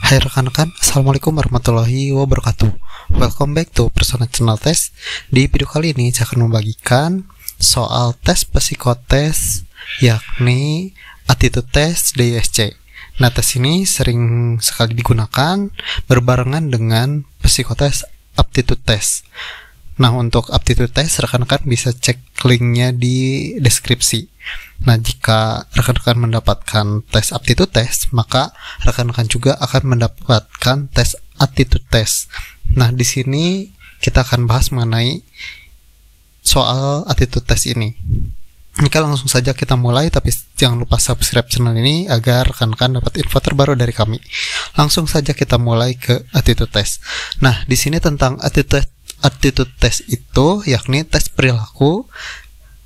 Hai rekan-rekan, Assalamualaikum warahmatullahi wabarakatuh. Welcome back to Personal Test. Di video kali ini saya akan membagikan soal tes psikotes, yakni Attitude Test DISC. Nah, tes ini sering sekali digunakan berbarengan dengan psikotes Aptitude Test. Nah, untuk Aptitude Test, rekan-rekan bisa cek linknya di deskripsi. Nah, jika rekan-rekan mendapatkan tes Aptitude Test, maka rekan-rekan juga akan mendapatkan tes Attitude Test. Nah, di sini kita akan bahas mengenai soal Attitude Test ini. Jika langsung saja kita mulai, tapi jangan lupa subscribe channel ini agar rekan-rekan dapat info terbaru dari kami. Langsung saja kita mulai ke Attitude Test. Nah, di sini tentang Attitude Test itu yakni tes perilaku,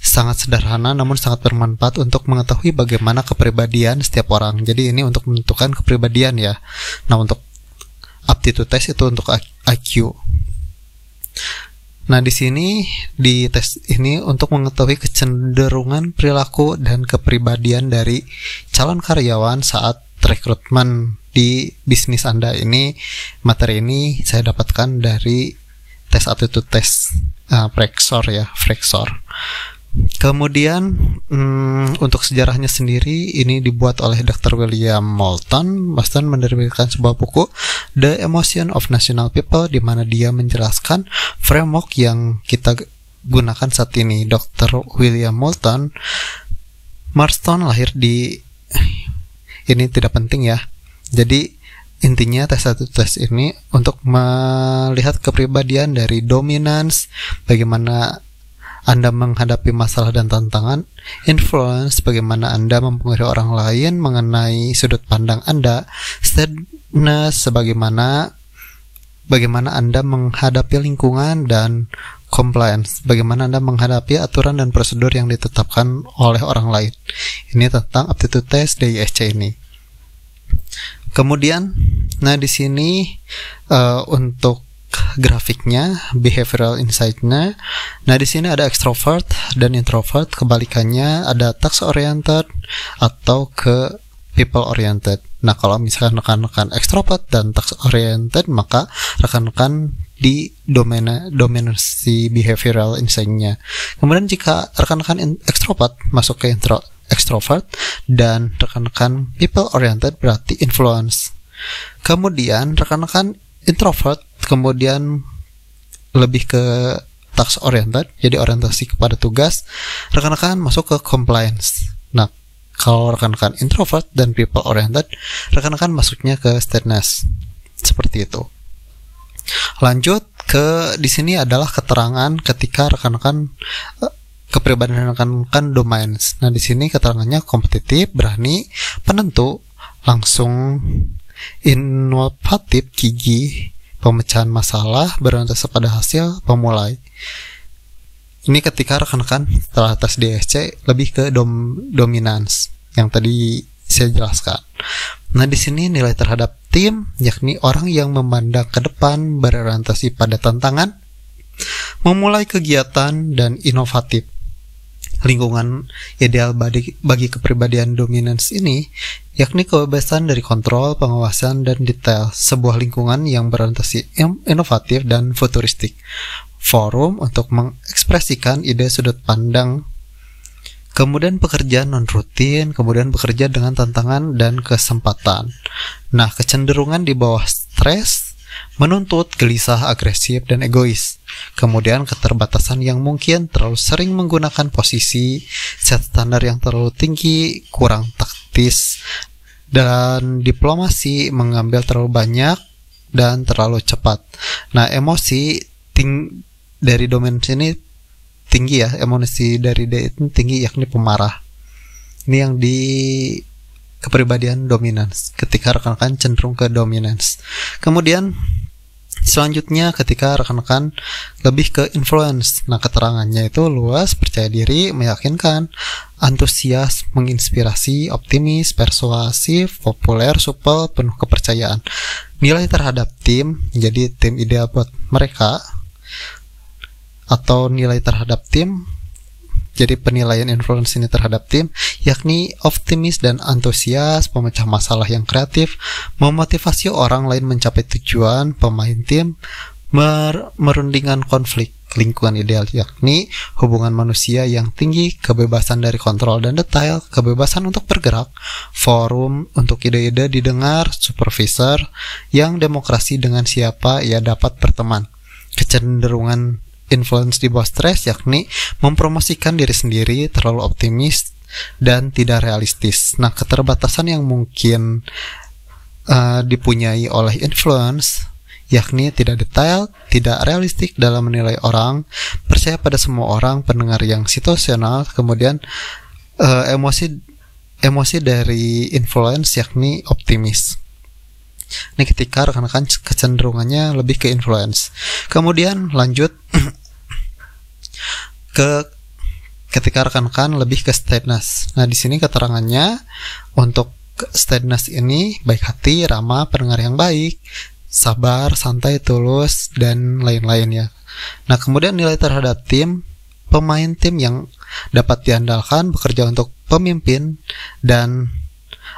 sangat sederhana namun sangat bermanfaat untuk mengetahui bagaimana kepribadian setiap orang. Jadi ini untuk menentukan kepribadian ya. Nah, untuk Aptitude Test itu untuk IQ. Nah, di sini di tes ini untuk mengetahui kecenderungan perilaku dan kepribadian dari calon karyawan saat rekrutmen di bisnis Anda. Ini materi ini saya dapatkan dari tes Attitude Test Frexor. Kemudian untuk sejarahnya sendiri ini dibuat oleh Dr. William Moulton. Boston menerbitkan sebuah buku The Emotion of National People, di mana dia menjelaskan framework yang kita gunakan saat ini. Dr. William Moulton Marston lahir di, ini tidak penting ya. Jadi intinya tes Attitude Test ini untuk melihat kepribadian dari dominance, bagaimana Anda menghadapi masalah dan tantangan, influence, bagaimana Anda mempengaruhi orang lain mengenai sudut pandang Anda, steadiness, bagaimana Anda menghadapi lingkungan, dan compliance, bagaimana Anda menghadapi aturan dan prosedur yang ditetapkan oleh orang lain. Ini tentang Aptitude Test DISC ini. Kemudian, nah di sini untuk grafiknya, behavioral insight-nya. Nah, di sini ada extrovert dan introvert. Kebalikannya ada task oriented atau ke people oriented. Nah, kalau misalkan rekan-rekan extrovert dan task oriented, maka rekan-rekan di dominasi behavioral insight-nya. Kemudian jika rekan-rekan extrovert masuk ke extrovert dan rekan-rekan people oriented berarti influence. Kemudian rekan-rekan introvert kemudian lebih ke task oriented, jadi orientasi kepada tugas. Rekan-rekan masuk ke compliance. Nah, kalau rekan-rekan introvert dan people oriented, rekan-rekan masuknya ke steadiness. Seperti itu. Lanjut ke di sini adalah keterangan ketika rekan-rekan kepribadian rekan-rekan domains. Nah, di sini keterangannya kompetitif, berani, penentu, langsung, inovatif, gigih, pemecahan masalah, berorientasi pada hasil, pemulai. Ini ketika rekan-rekan setelah tes DISC lebih ke dominance yang tadi saya jelaskan. Nah, di sini nilai terhadap tim yakni orang yang memandang ke depan, berorientasi pada tantangan, memulai kegiatan, dan inovatif. Lingkungan ideal bagi kepribadian dominance ini yakni kebebasan dari kontrol, pengawasan, dan detail. Sebuah lingkungan yang berorientasi inovatif dan futuristik. Forum untuk mengekspresikan ide sudut pandang. Kemudian pekerjaan non-rutin, kemudian bekerja dengan tantangan dan kesempatan. Nah, kecenderungan di bawah stres, menuntut, gelisah, agresif, dan egois. Kemudian keterbatasan yang mungkin terlalu sering menggunakan posisi, set standar yang terlalu tinggi, kurang taktis, dan diplomasi, mengambil terlalu banyak dan terlalu cepat. Nah, emosi dari dominance ini tinggi ya, emosi dari D itu tinggi yakni pemarah. Ini yang di kepribadian dominance, ketika rekan-rekan cenderung ke dominance. Kemudian selanjutnya ketika rekan-rekan lebih ke influence. Nah, keterangannya itu luas, percaya diri, meyakinkan, antusias, menginspirasi, optimis, persuasif, populer, supel, penuh kepercayaan. Nilai terhadap tim, jadi tim ideal buat mereka, atau nilai terhadap tim Jadi penilaian influence ini terhadap tim yakni optimis dan antusias, pemecah masalah yang kreatif, memotivasi orang lain mencapai tujuan, pemain tim, merundingkan konflik, lingkungan ideal yakni hubungan manusia yang tinggi, kebebasan dari kontrol dan detail, kebebasan untuk bergerak, forum untuk ide-ide didengar, supervisor yang demokrasi dengan siapa ia dapat berteman. Kecenderungan influence di bawah stres yakni mempromosikan diri sendiri, terlalu optimis dan tidak realistis. Nah, keterbatasan yang mungkin dipunyai oleh influence yakni tidak detail, tidak realistik dalam menilai orang, percaya pada semua orang, pendengar yang situasional, kemudian emosi dari influence yakni optimis. Ini ketika rekan-rekan kecenderungannya lebih ke influence. Kemudian lanjut ke ketika rekan-rekan lebih ke steadiness. Nah, di sini keterangannya untuk steadiness ini baik hati, ramah, pendengar yang baik, sabar, santai, tulus, dan lain-lain ya. Nah, kemudian nilai terhadap tim, pemain tim yang dapat diandalkan, bekerja untuk pemimpin dan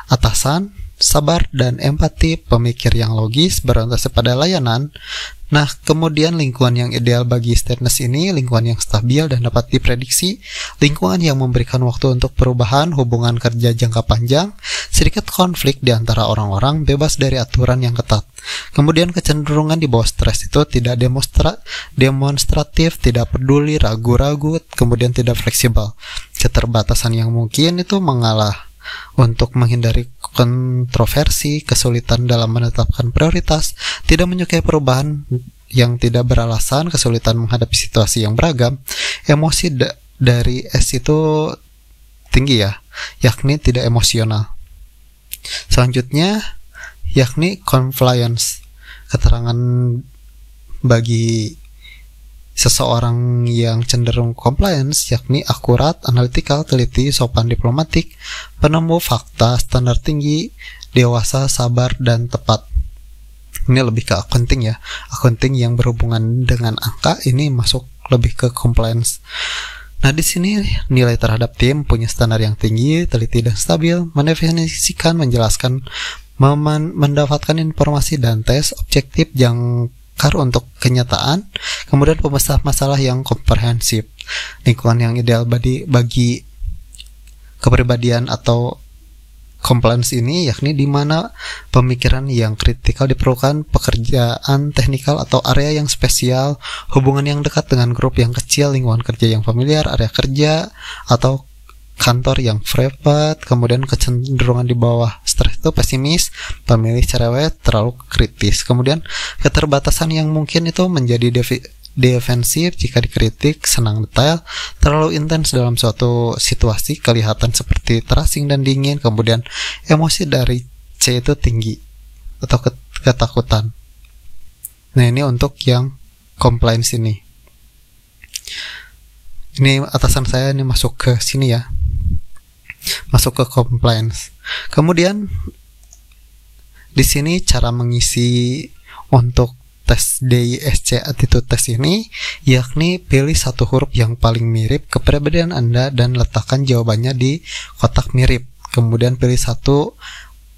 atasan, sabar dan empati, pemikir yang logis, berorientasi pada layanan. Nah, kemudian lingkungan yang ideal bagi steadiness ini, lingkungan yang stabil dan dapat diprediksi, lingkungan yang memberikan waktu untuk perubahan, hubungan kerja jangka panjang, sedikit konflik di antara orang-orang, bebas dari aturan yang ketat. Kemudian kecenderungan di bawah stres itu tidak demonstratif, tidak peduli, ragu-ragu, kemudian tidak fleksibel. Keterbatasan yang mungkin itu mengalah untuk menghindari kontroversi, kesulitan dalam menetapkan prioritas, tidak menyukai perubahan yang tidak beralasan, kesulitan menghadapi situasi yang beragam. Emosi dari S itu tinggi ya, yakni tidak emosional. Selanjutnya yakni compliance, keterangan bagi seseorang yang cenderung compliance yakni akurat, analitikal, teliti, sopan, diplomatik, penemu fakta, standar tinggi, dewasa, sabar, dan tepat. Ini lebih ke accounting ya. Accounting yang berhubungan dengan angka ini masuk lebih ke compliance. Nah, di sini nilai terhadap tim punya standar yang tinggi, teliti dan stabil, mendefinisikan, menjelaskan, mendapatkan informasi dan tes objektif yang untuk kenyataan, kemudian pemecah masalah yang komprehensif, lingkungan yang ideal bagi kepribadian atau compliance ini yakni di mana pemikiran yang kritikal diperlukan, pekerjaan teknikal atau area yang spesial, hubungan yang dekat dengan grup yang kecil, lingkungan kerja yang familiar, area kerja atau kantor yang private, kemudian kecenderungan di bawah stres itu pesimis, pemilih cerewet, terlalu kritis. Kemudian keterbatasan yang mungkin itu menjadi defensif jika dikritik, senang detail, terlalu intens dalam suatu situasi, kelihatan seperti terasing dan dingin. Kemudian emosi dari C itu tinggi atau ketakutan. Nah, ini untuk yang compliance ini. Ini atasan saya ini masuk ke sini ya, masuk ke compliance. Kemudian di sini cara mengisi untuk tes DISC attitude test ini yakni pilih satu huruf yang paling mirip kepribadian Anda dan letakkan jawabannya di kotak mirip. Kemudian pilih satu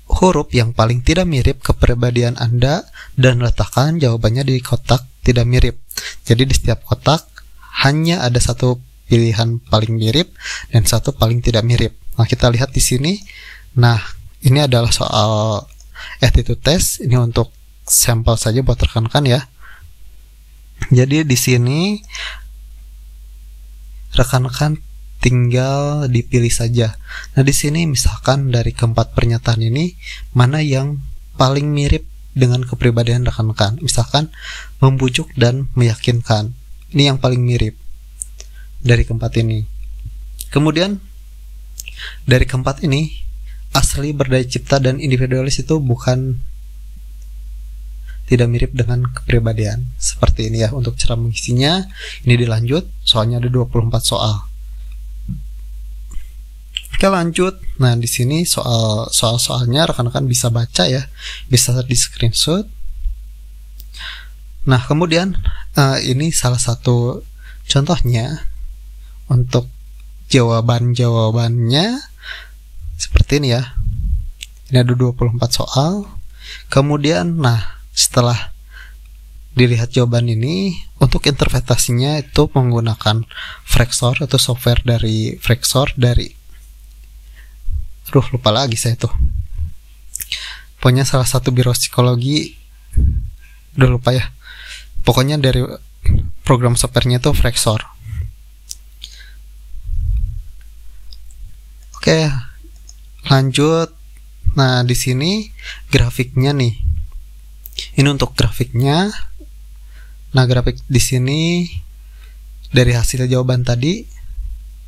huruf yang paling tidak mirip kepribadian Anda dan letakkan jawabannya di kotak tidak mirip. Jadi di setiap kotak hanya ada satu pilihan paling mirip dan satu paling tidak mirip. Nah, kita lihat di sini. Nah, ini adalah soal attitude test. Ini untuk sampel saja buat rekan-rekan ya. Jadi di sini rekan-rekan tinggal dipilih saja. Nah, di sini misalkan dari keempat pernyataan ini mana yang paling mirip dengan kepribadian rekan-rekan. Misalkan membujuk dan meyakinkan. Ini yang paling mirip dari keempat ini. Kemudian dari keempat ini asli, berdaya cipta, dan individualis itu bukan, tidak mirip dengan kepribadian. Seperti ini ya untuk cara mengisinya. Ini dilanjut, soalnya ada 24 soal. Oke, lanjut. Nah, di sini soal-soalnya rekan-rekan bisa baca ya, bisa di screenshot. Nah, kemudian ini salah satu contohnya untuk jawabannya seperti ini ya. Ini ada 24 soal. Kemudian setelah dilihat jawaban ini, untuk interpretasinya itu menggunakan Fraxor atau software dari Fraxor lupa lagi saya tuh. Pokoknya salah satu biro psikologi, udah lupa ya. Pokoknya dari program softwarenya itu Fraxor. Oke, lanjut. Nah, di sini grafiknya nih. Ini untuk grafiknya. Nah, grafik di sini dari hasil jawaban tadi.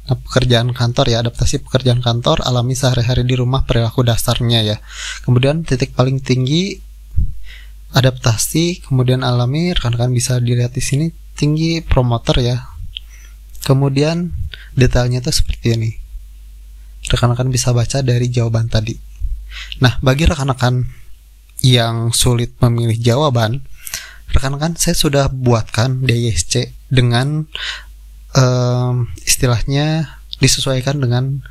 Pekerjaan kantor ya, adaptasi pekerjaan kantor, alami sehari-hari di rumah, perilaku dasarnya ya. Kemudian titik paling tinggi adaptasi, kemudian alami, rekan-rekan bisa dilihat di sini tinggi promoter ya. Kemudian detailnya itu seperti ini. Rekan-rekan bisa baca dari jawaban tadi. Nah, bagi rekan-rekan yang sulit memilih jawaban, rekan-rekan saya sudah buatkan DISC dengan istilahnya disesuaikan dengan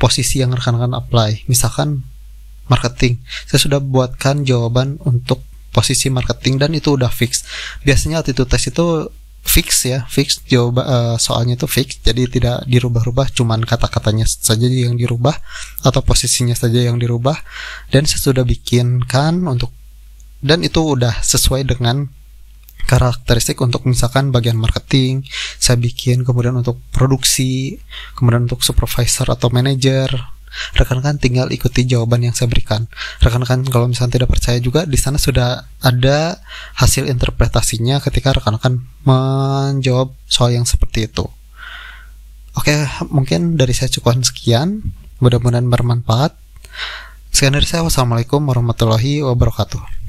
posisi yang rekan-rekan apply. Misalkan marketing, saya sudah buatkan jawaban untuk posisi marketing dan itu udah fix. Biasanya attitude test itu fix ya, fix soalnya itu fix, jadi tidak dirubah-rubah, cuman kata-katanya saja yang dirubah atau posisinya saja yang dirubah. Dan saya sudah bikinkan dan itu udah sesuai dengan karakteristik untuk misalkan bagian marketing saya bikin, kemudian untuk produksi, kemudian untuk supervisor atau manager. Rekan-rekan tinggal ikuti jawaban yang saya berikan. Rekan-rekan kalau misalnya tidak percaya juga, di sana sudah ada hasil interpretasinya ketika rekan-rekan menjawab soal yang seperti itu. Oke, mungkin dari saya cukup sekian. Mudah-mudahan bermanfaat. Sekian dari saya. Wassalamualaikum warahmatullahi wabarakatuh.